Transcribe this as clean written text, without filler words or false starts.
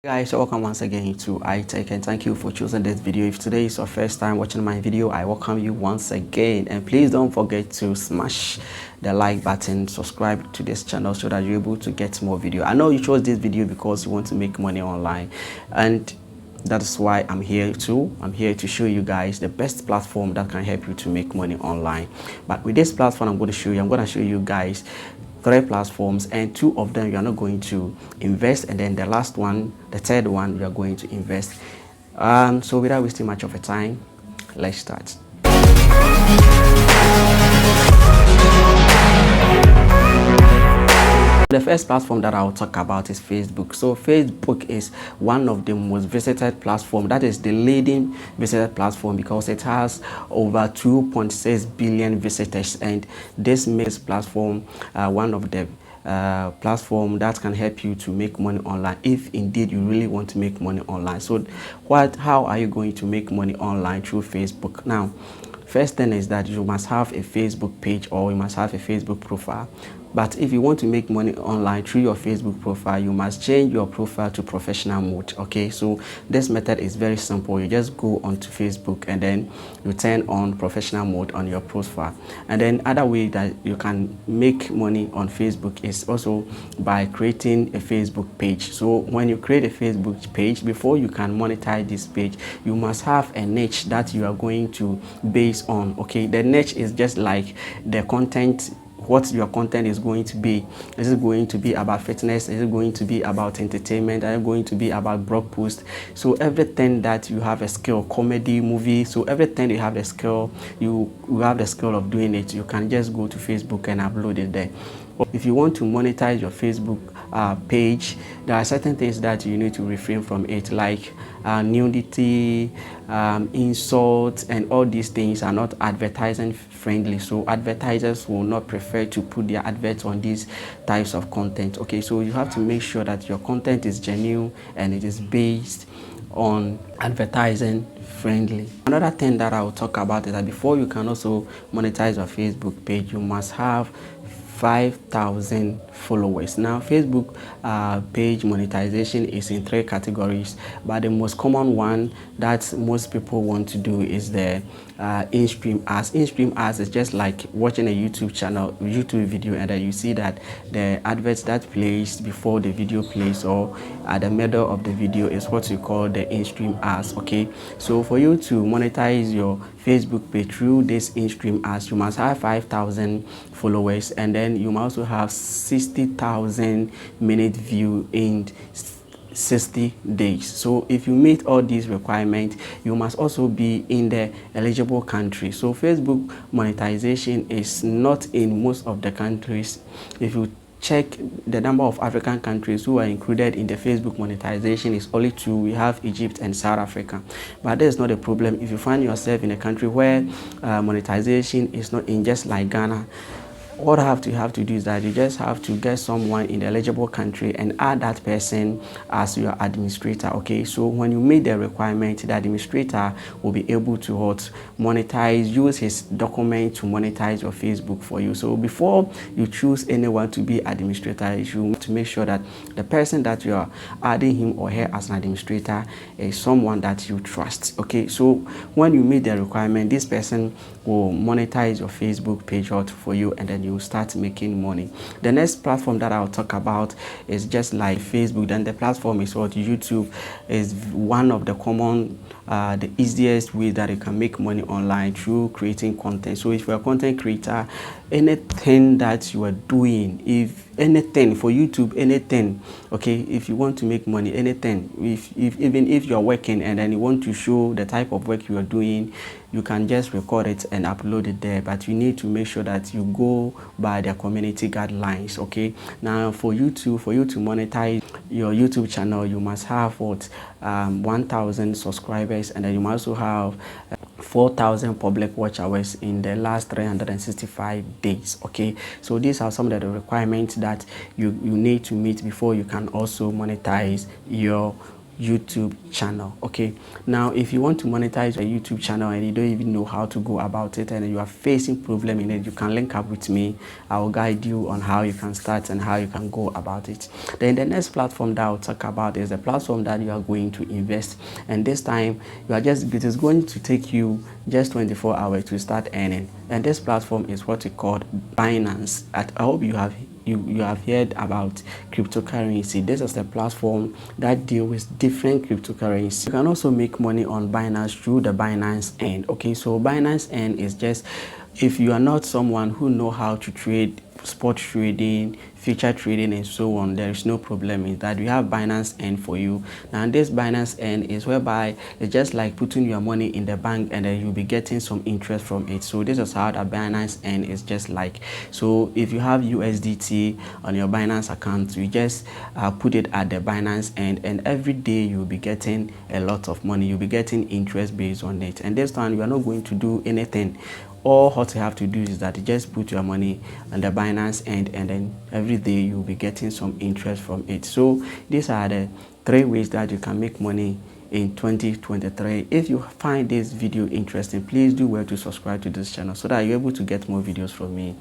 Guys, welcome once again to iTech, and thank you for choosing this video. If today is your first time watching my video, I welcome you once again, and please don't forget to smash the like button, subscribe to this channel so that you're able to get more video. I know you chose this video because you want to make money online, and that's why I'm here to show you guys the best platform that can help you to make money online. But with this platform I'm going to show you guys 3 platforms, and 2 of them you are not going to invest, and then the third one you are going to invest. So without wasting much of your time, let's start. The first platform that I'll talk about is Facebook. So Facebook is one of the most visited platform. That is the leading visited platform because it has over 2.6 billion visitors, and this makes platform one of the platform that can help you to make money online if indeed you really want to make money online. So how are you going to make money online through Facebook? Now, first thing is that you must have a Facebook page, or you must have a Facebook profile. But if you want to make money online through your Facebook profile, you must change your profile to professional mode. Okay, so this method is very simple. You just go onto Facebook and then you turn on professional mode on your profile. And then other way that you can make money on Facebook is also by creating a Facebook page. So when you create a Facebook page, before you can monetize this page, you must have a niche that you are going to base on. Okay, the niche is just like the content, what your content is going to be. Is it going to be about fitness? Is it going to be about entertainment? Are you going to be about blog post? So everything that you have a skill, comedy, movie, so everything you have a skill, you have the skill of doing it, you can just go to Facebook and upload it there. If you want to monetize your Facebook page, there are certain things that you need to refrain from it, like nudity, insults, and all these things are not advertising friendly. So advertisers will not prefer to put their adverts on these types of content. Okay, so you have to make sure that your content is genuine and it is based on advertising friendly. Another thing that I will talk about is that before you can also monetize your Facebook page, you must have 5,000 followers. Now, Facebook page monetization is in 3 categories, but the most common one that most people want to do is the in-stream ads. In-stream ads is just like watching a YouTube video, and then you see that the adverts that plays before the video plays or at the middle of the video is what you call the in-stream ads. Okay, so for you to monetize your Facebook page through this in-stream ads, you must have 5,000 followers, and then you must also have 60,000 minute view in 60 days. So if you meet all these requirements, you must also be in the eligible country. So Facebook monetization is not in most of the countries. If you check the number of African countries who are included in the Facebook monetization, is only 2. We have Egypt and South Africa. But that is not a problem if you find yourself in a country where monetization is not in, just like Ghana. What you have to do is that you just have to get someone in the eligible country and add that person as your administrator. Okay, so when you meet the requirement, the administrator will be able to monetize, use his document to monetize your Facebook for you. So before you choose anyone to be administrator, you have to make sure that the person that you are adding him or her as an administrator is someone that you trust. Okay, so when you meet the requirement, this person will monetize your Facebook page out for you, and then you start making money. The next platform that I'll talk about is just like Facebook. Then the platform is what YouTube is one of the common, the easiest way that you can make money online through creating content. So if you're a content creator, anything that you are doing, if anything for YouTube, anything, okay, if you want to make money, anything, even if you're working and then you want to show the type of work you are doing, you can just record it and upload it there, but you need to make sure that you go by the community guidelines. Okay, now for you to monetize your YouTube channel, you must have 1,000 subscribers, and then you must also have 4,000 public watch hours in the last 365 days. Okay, so these are some of the requirements that you need to meet before you can also monetize your YouTube channel. Okay, now if you want to monetize your YouTube channel and you don't even know how to go about it and you are facing problem in it, you can link up with me. I will guide you on how you can start and how you can go about it. Then the next platform that I'll talk about is the platform that you are going to invest, and this time it is going to take you just 24 hours to start earning. And this platform is what we call Binance. I hope you have heard about cryptocurrency. This is the platform that deals with different cryptocurrencies. You can also make money on Binance through the Binance End. Okay, so Binance End is just, if you are not someone who know how to trade, spot trading, future trading and so on, there is no problem in that. We have Binance End for you. Now this Binance End is whereby it's just like putting your money in the bank and then you'll be getting some interest from it. So this is how the Binance End is just like. So if you have USDT on your Binance account, you just put it at the Binance End, and every day you'll be getting a lot of money. You'll be getting interest based on it, and this time you are not going to do anything. All what you have to do is that you just put your money on the Binance End, and then every day you'll be getting some interest from it. So these are the 3 ways that you can make money in 2023. If you find this video interesting, please do well to subscribe to this channel so that you're able to get more videos from me.